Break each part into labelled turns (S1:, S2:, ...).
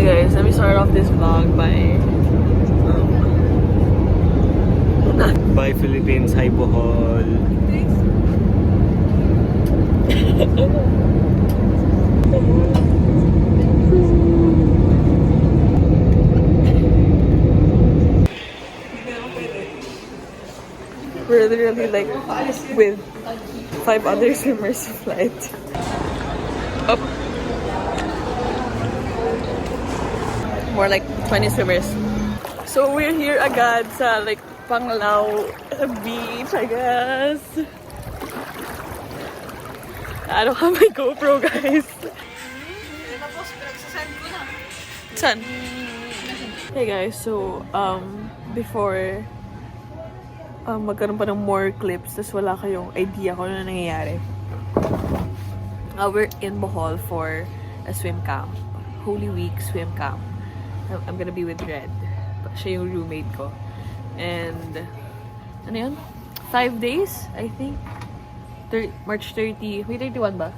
S1: guys, let me start off this vlog by
S2: Bye Philippines, hi Bohol.
S1: we're literally like with 5 other swimmers flight. Up. More like 20 swimmers. So we're here agad sa like Panglao beach, I guess. I don't have my GoPro, guys. Saan? Hey guys, so before magkaroon pa ng more clips tas wala kayong idea kung ano nangyayari. We're in Bohol for a swim camp. Holy Week swim camp. I'm gonna be with Red. Siya yung roommate ko. And ano yun? 5 days, I think. March 30. Wait, 31 ba?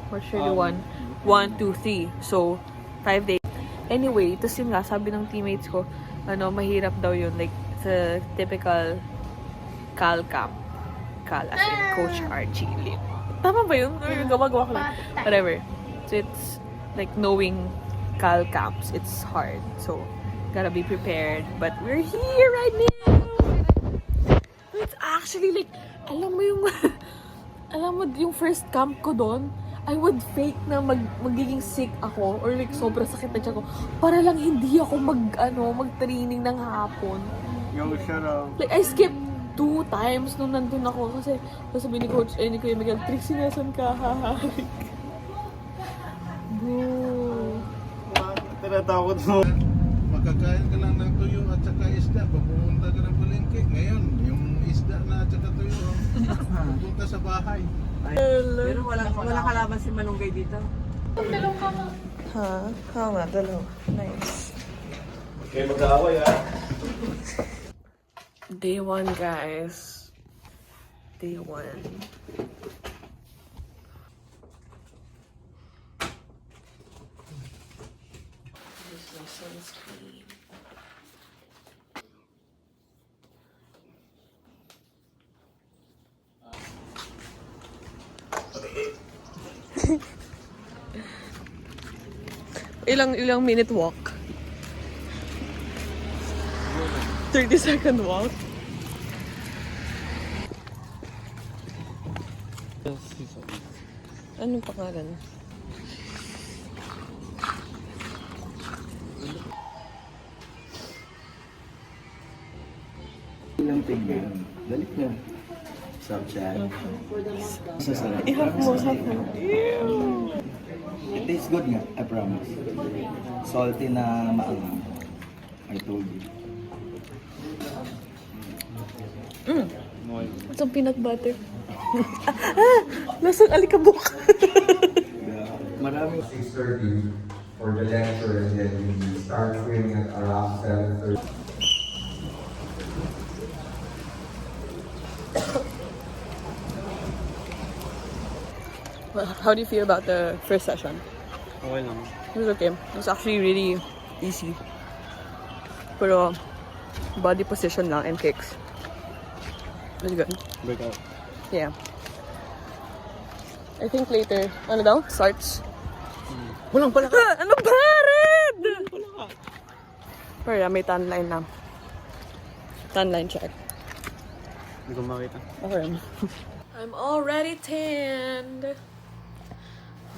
S1: March 31. 1, 2, 3. So, 5 days. Anyway, tapos yun nga, sabi ng teammates ko, mahirap daw yun. Like, sa typical Cal camp. Cal, as in Coach Archie Lim. Tama ba yun? Gawa-gawa ko lang. Whatever. So, it's like knowing Cal camps. It's hard. So, gotta be prepared. But we're here right now! It's actually like, alam mo yung first camp ko doon, I would fake na magiging sick ako or like sobrang sakit na tiyan ko para lang hindi ako mag-training ng hapon.
S2: Yo, shut up.
S1: Like, I skipped 2 times nung nandun ako kasi sabi ni Coach, ni Kuya Miguel, Trixie, nasan ka? Haharik. Bro.
S2: Tinatakot mo.
S3: Magkakain ka lang ng tuyo at saka isda. Pag pumunta ka ng palengke, ngayon, yung isda na at saka tuyo, pupunta sa bahay.
S4: Pero wala kalaban si Malunggay dito.
S1: Ha? Oo nga, dalawa. Nice.
S2: Okay, mag-aaway ah.
S1: Day 1, guys. Day 1. This is my sunscreen. Ilang minute walk? 30-second walk. Anong pangalan?
S5: Ilang tingnan. Balik niya. Sarap. Masasarap.
S1: Ihap mo.
S5: It tastes good nga, I promise. Salty na maangang. I told you.
S1: Lasang peanut butter. Lasang alikabok.
S5: Maraming
S6: 6:30 for the lecture, and then we start swimming at around 7:30.
S1: How do you feel about the first session?
S2: Okay lang.
S1: It was okay. It was actually really easy. Pero body position lang and kicks. It was good.
S2: Breakout.
S1: Yeah. I think later, ano daw? Starts.
S2: Walang pala ka.
S1: Ano ba, Red?
S2: Wala ka.
S1: Pero yeah, may tan line na. Tan line check.
S2: Hindi ko makita.
S1: Okay. I'm already tanned.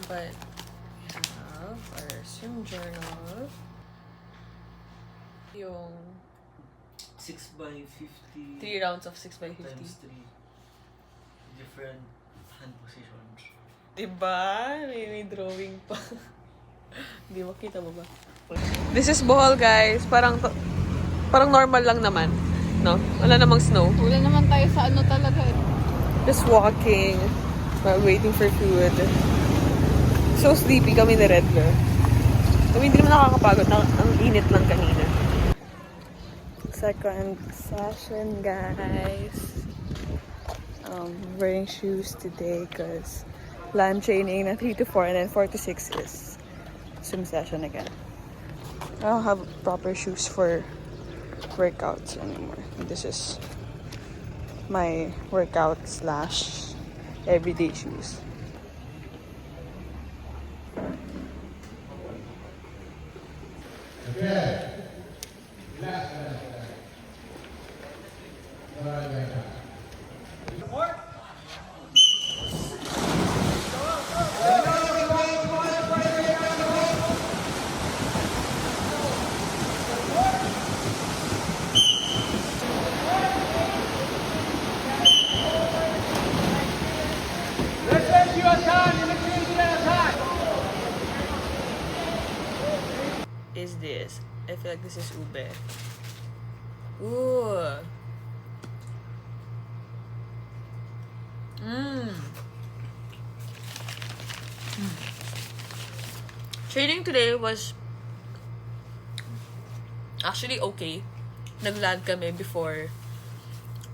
S1: But we have our swim journal. Yung
S7: 6x50
S1: 3 rounds of 6x50.
S7: times 3 different hand positions.
S1: Diba? May drawing pa. Hindi makita mo ba? This is Bohol, guys. Parang normal lang naman. No? Wala namang snow.
S8: Wala naman tayo sa ano talaga eh.
S1: Just walking. While waiting for food. So sleepy kami ni Red Girl. Kami hindi naman nakakapagod. Ang init lang kanina. Second session, guys. Wearing shoes today because land training na 3 to 4 and then 4 to 6 is swim session again. I don't have proper shoes for workouts anymore. This is my workout / everyday shoes. Is this? I feel like this is ube. Ooh. Training today was actually okay. Nag-land kami before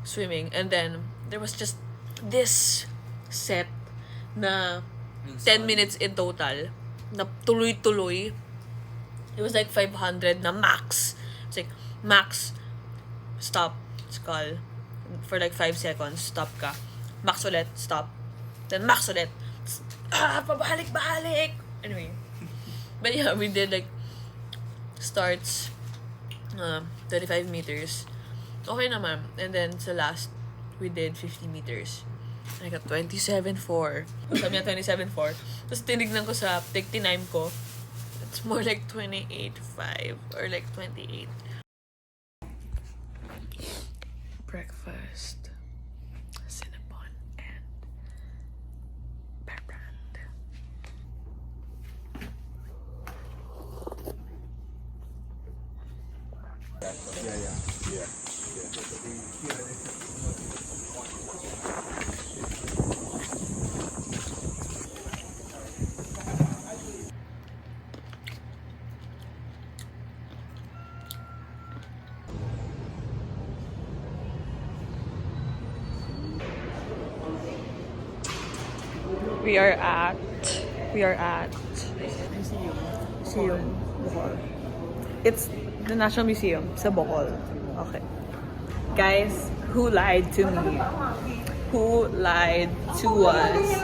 S1: swimming, and then there was just this set na 10 minutes in total na tuloy-tuloy. It was like 500 na max. It's like max, stop, skull for like 5 seconds, stop ka, max ulit, stop, then max ulit, pabalik. Anyway, but yeah, we did like starts 35 meters. Okay naman. And then sa last, we did 50 meters. And I got 27.4. Sabi niya 27.4. Tapos tinignan ko sa tig-time ko. It's more like 28.5 or like 28. Breakfast. Cinnamon and bear brand. We are at Museum Bohol. It's the National Museum sa Bohol. Okay. Guys, who lied to me? Who lied to us?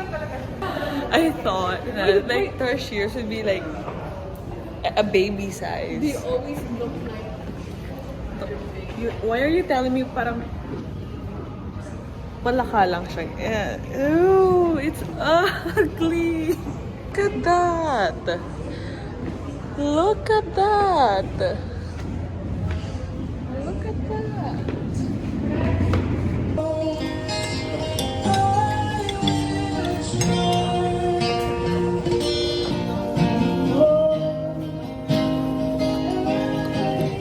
S1: I thought that like tertiaries would be like a baby size.
S8: They always look like
S1: Why are you telling me parang palaka lang siya? Ew, it's ugly. Look at that. Look at that. Look at that.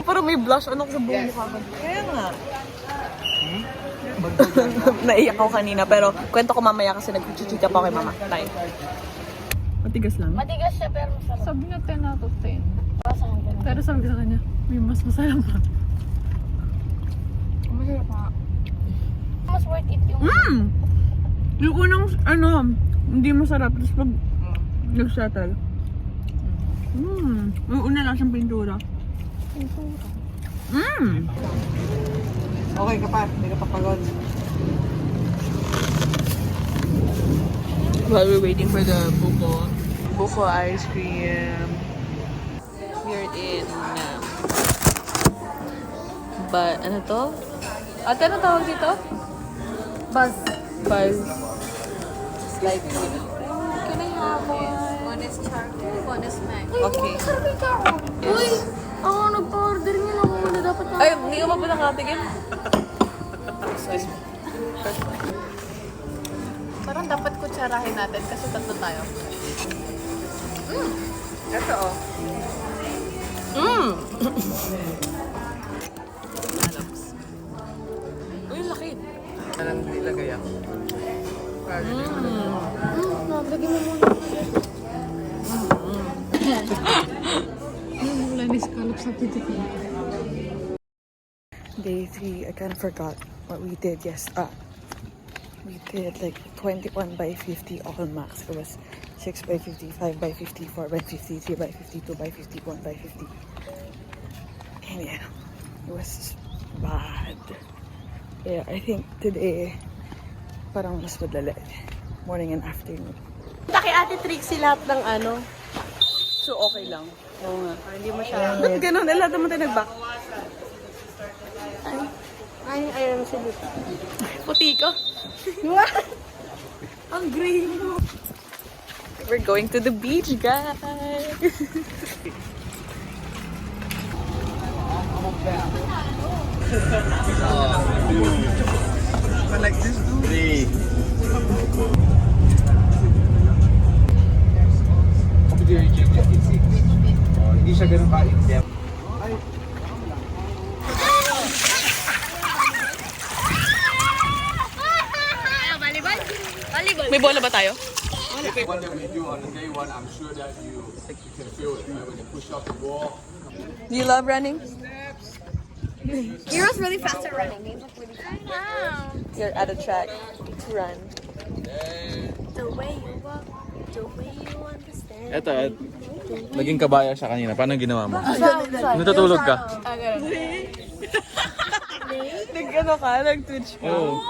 S1: Parang may blush ano ko sa buong mukha ko. Kaya nga. Naiyak ako kanina, pero kwento ko mamaya kasi nagchichika pa kay mama. Tayo. Matigas lang.
S8: Matigas siya pero masarap.
S9: Sabi niya 10 out of 10.
S8: Masarap.
S9: Pero sabi sa kanya, may mas masarap pa.
S8: Masarap nga. Mas worth it yung...
S1: Yung unang, hindi masarap. Tapos pag nag-settle. Yung una lang siyang pintura.
S4: Okay ka pa, hindi ka papagod.
S1: While we're waiting for the buko ice cream, we're in but ano to? Ate, ano tawag dito?
S8: Buzz.
S1: Like,
S8: Can I have one? One is charcoal, one is mac.
S1: okay.
S8: Uy! Ako nag-order niyo lang muna dapat na.
S1: Ay, hindi ka pa pinakatigil?
S8: Parang dapat kutsarahin natin kasi tatlo tayo.
S1: Ito oh. Uy, laki.
S4: Anong nilagay ako?
S8: Lagyan mo muna.
S9: Wala na scallop sa titik niya.
S1: Day 3, I kind of forgot what we did. We did like 21 by 50 all max. It was 6 by 50, 5 by 50, 4 by 50, 3 by 50, 2 by 50, 1 by 50. And yeah, it was bad. Yeah, I think today, parang mas madali. Morning and afternoon.
S4: Kay Ate Trixie lahat ng ano.
S1: So, okay lang. Oo nga.
S4: Hindi masyadong.
S1: Ba't ganun? Lahat naman tayo nag-back.
S4: Ayun si Luke.
S1: Puti ko. Ang green mo. We're going to the beach, guys.
S6: Hindi siya ganun ka-in-depth.
S1: May bola ba tayo?
S6: What that we do on the day one, I'm sure that you can feel it, right? When you push up the wall.
S1: Do you love running?
S8: Hero's really fast at running. He's like really fast. Wow.
S1: You're at a track to run.
S8: The way you walk, the way you understand.
S2: Eto, naging kabaya siya kanina. Paano ginawa mo?
S8: Saan?
S2: Natutulog ka?
S1: Nag-ano ka? Nag-twitch ka?
S2: Oo.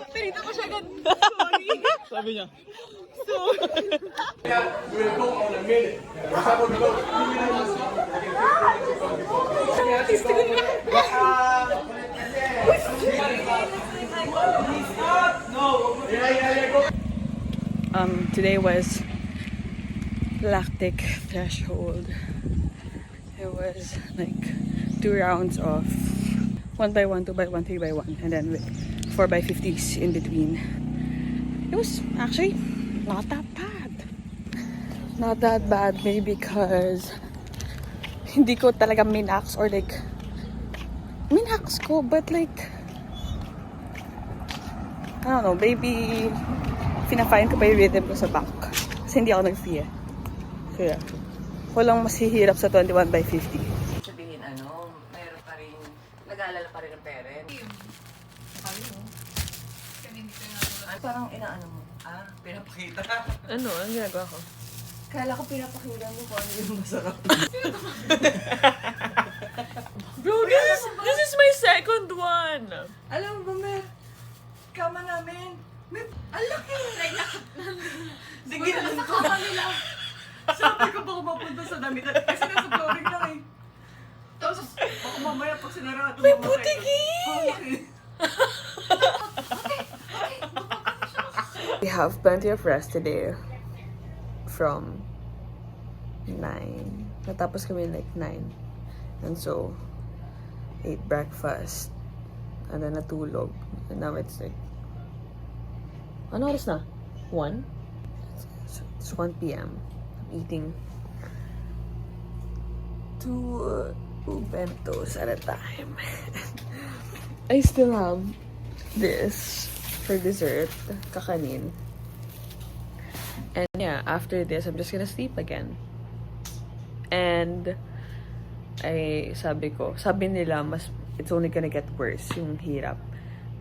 S1: Tinita ko siya ganda. Sorry.
S2: Sabi niya.
S1: Today was lactic threshold. It was like 2 rounds of 1 by 1, 2 by 1, 3 by 1, and then with 4 by 50s in between. It was actually not that bad. Not that bad, maybe because hindi ko talaga minax or like minax ko, but like I don't know, maybe fina-find ko pa yung rhythm ko sa back. Kasi hindi ako nag-free eh. So yeah. Walang masihirap sa 21 by 50.
S4: Sabihin ano, mayroon pa rin, nag-aalala pa rin ng parent. Parang inaano mo. Pinapakita.
S1: Ano? Ang ginagawa ko?
S4: Kala ko pinapakita mo kung ano yung masarap.
S1: Bro, this is my second one!
S4: Alam mo ba, Mer? Kama namin. Mer, ang laki! Sige, nasa kama nila. Sabi ko baka mapunta sa damit. Kasi nasa flooring lang eh. Tapos, baka mamaya pag sinara ito. May putiki!
S1: We have plenty of rest today from 9. Natapos kami like 9. And so, ate breakfast. And then natulog. And now it's like, ano oras na? 1? It's 1 p.m. I'm eating 2 bentos at a time. I still have this for dessert, kakanin. And yeah, after this, I'm just gonna sleep again. And sabi nila, it's only gonna get worse, yung hirap.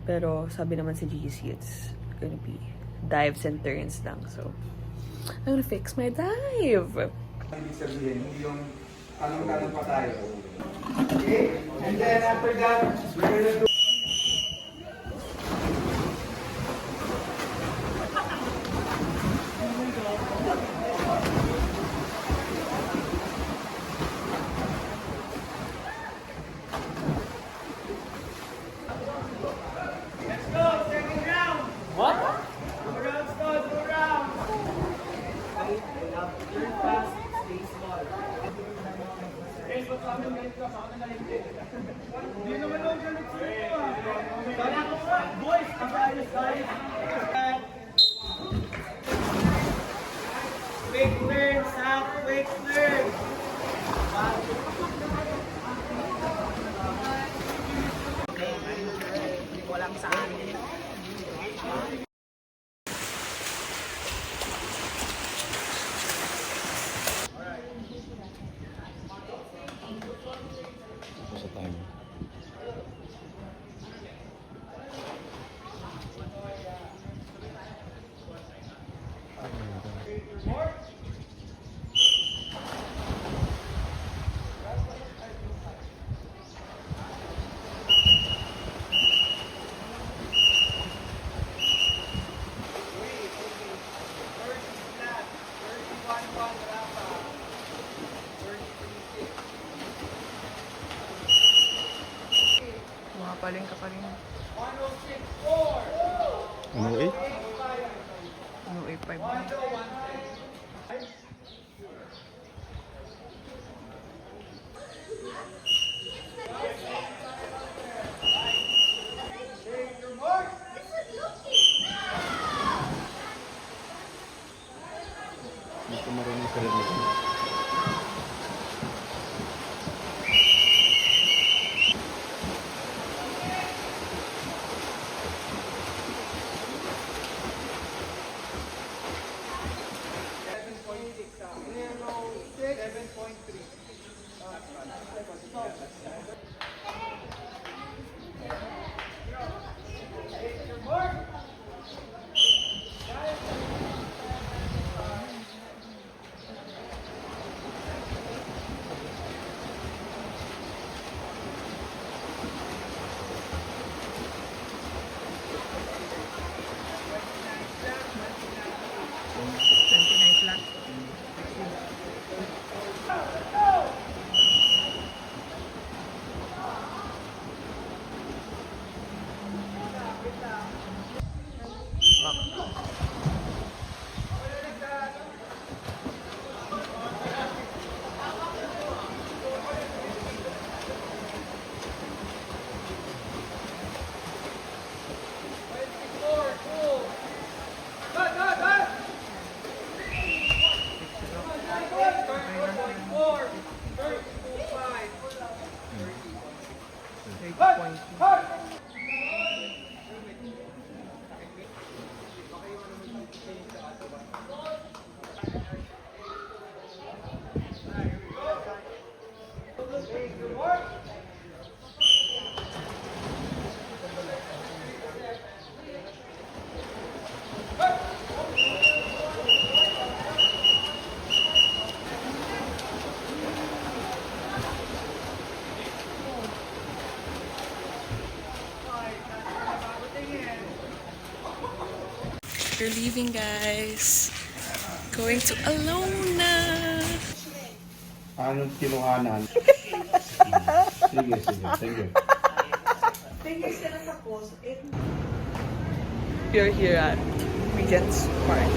S1: Pero sabi naman si GC, it's gonna be dives and turns lang. So, I'm gonna fix my dive.
S6: Ibig sabihin, hindi yung tanong-tanong pa tayo. Okay? And then after that, we're gonna do
S2: Sa time.
S1: Mapaling ka pa rin.
S2: Ano eh?
S1: Ano, A5.
S2: Hindi ko marunong sa rin.
S1: We're leaving, guys. Going to Alona.
S3: Anong kinuhanan? Sige, sige.
S1: We're here at Regent's Park.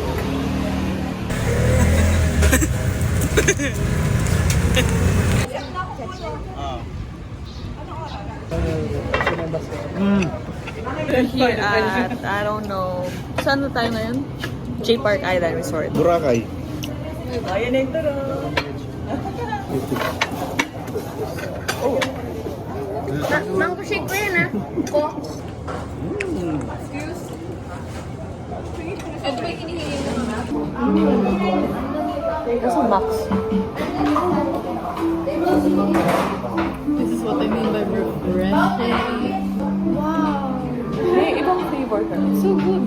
S1: We're here at, I don't know, saan na tayo ngayon? J Park Island Resort.
S3: Boracay.
S4: Ayan na ito ro.
S8: Mango shake ko yan, ah. Ko. Ito ba yung hinihingi mo, ha?
S1: What's a box?
S9: This is what I mean by refreshing. Wow.
S1: May ibang flavor ka.
S9: So good.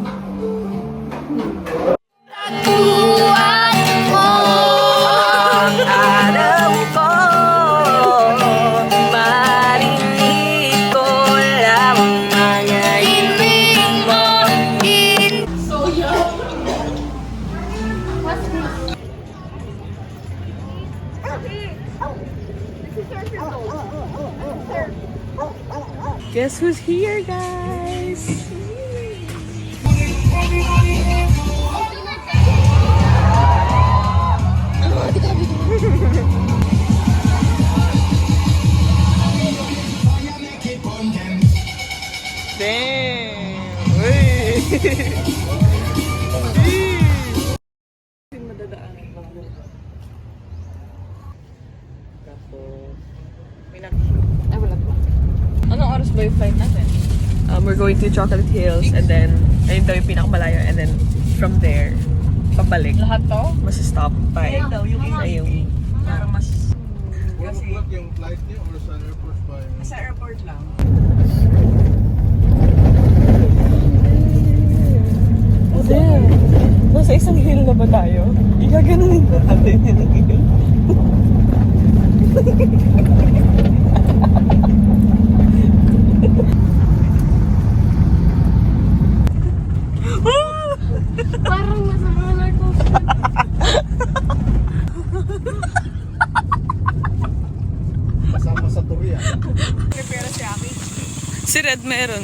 S1: Guess who's here, guys? Damn!
S9: Ay, wala pa. Anong oras ba yung flight natin?
S1: We're going to Chocolate Hills and then, ayun daw yung pinakamalayo and then from there, pabalik.
S9: Lahat to?
S1: Mas-stop by
S4: daw yung
S1: na yung
S4: Para mas...
S3: 1 o'clock yung flight niyo or sa airport ba?
S4: Sa airport lang.
S1: Damn! Nasa isang hill na ba tayo? Igaganunin ba natin yung hill?
S8: Parang nasa roller coaster.
S1: Red meron.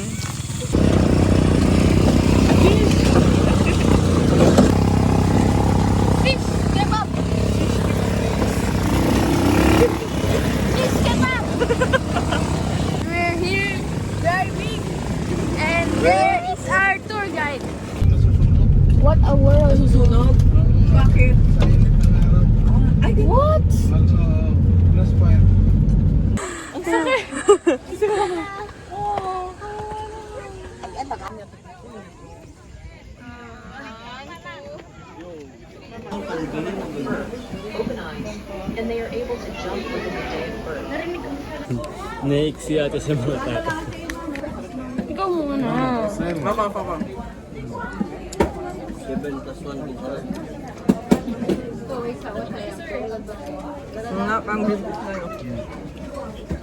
S8: Fish kebab! Fish kebab! We're here driving and there is our tour guide. What a world!
S4: Susunog? Bakit?
S3: Sa init ng araw.
S4: Ay, di
S8: What?
S3: Plus fire.
S2: Naiksi ata sa mga tata.
S8: Ikaw muna.
S4: Papa.
S7: 7 plus 1 is
S4: Nga, pang bibig tayo.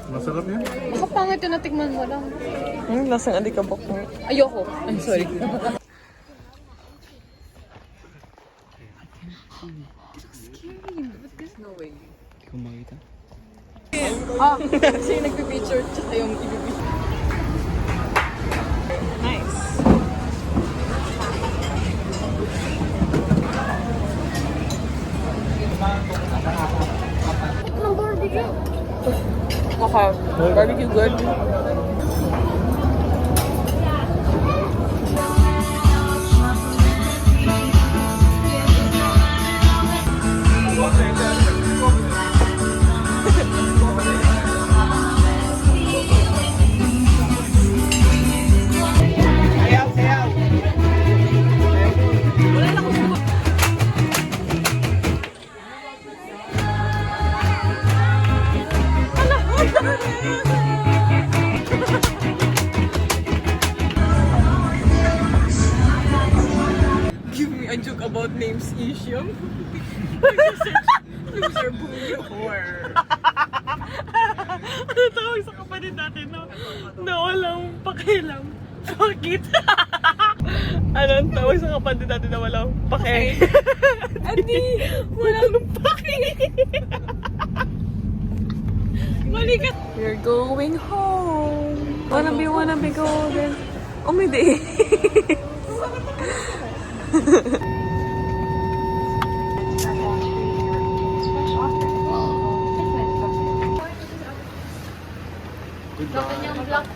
S3: Masarap yan.
S9: Baka pangit yun, natikman mo lang.
S1: Lasang alikabok mo.
S9: Ayoko. I'm sorry.
S2: Hindi ko makita.
S9: Kasi yung nagpipicture, tsaka yung ibibig.
S1: Nice. Okay. Barbecue good.
S9: Give me a joke about names issue. Loser bully whore.
S1: Ano tawag sa kapatid natin na walang pakialam? Bakit? Anong tawag sa kapatid natin na walang pake? Adi! Walang pake! Balikat! We're going home! Wanna be golden. Oh, may day!
S8: Ganyan vlog.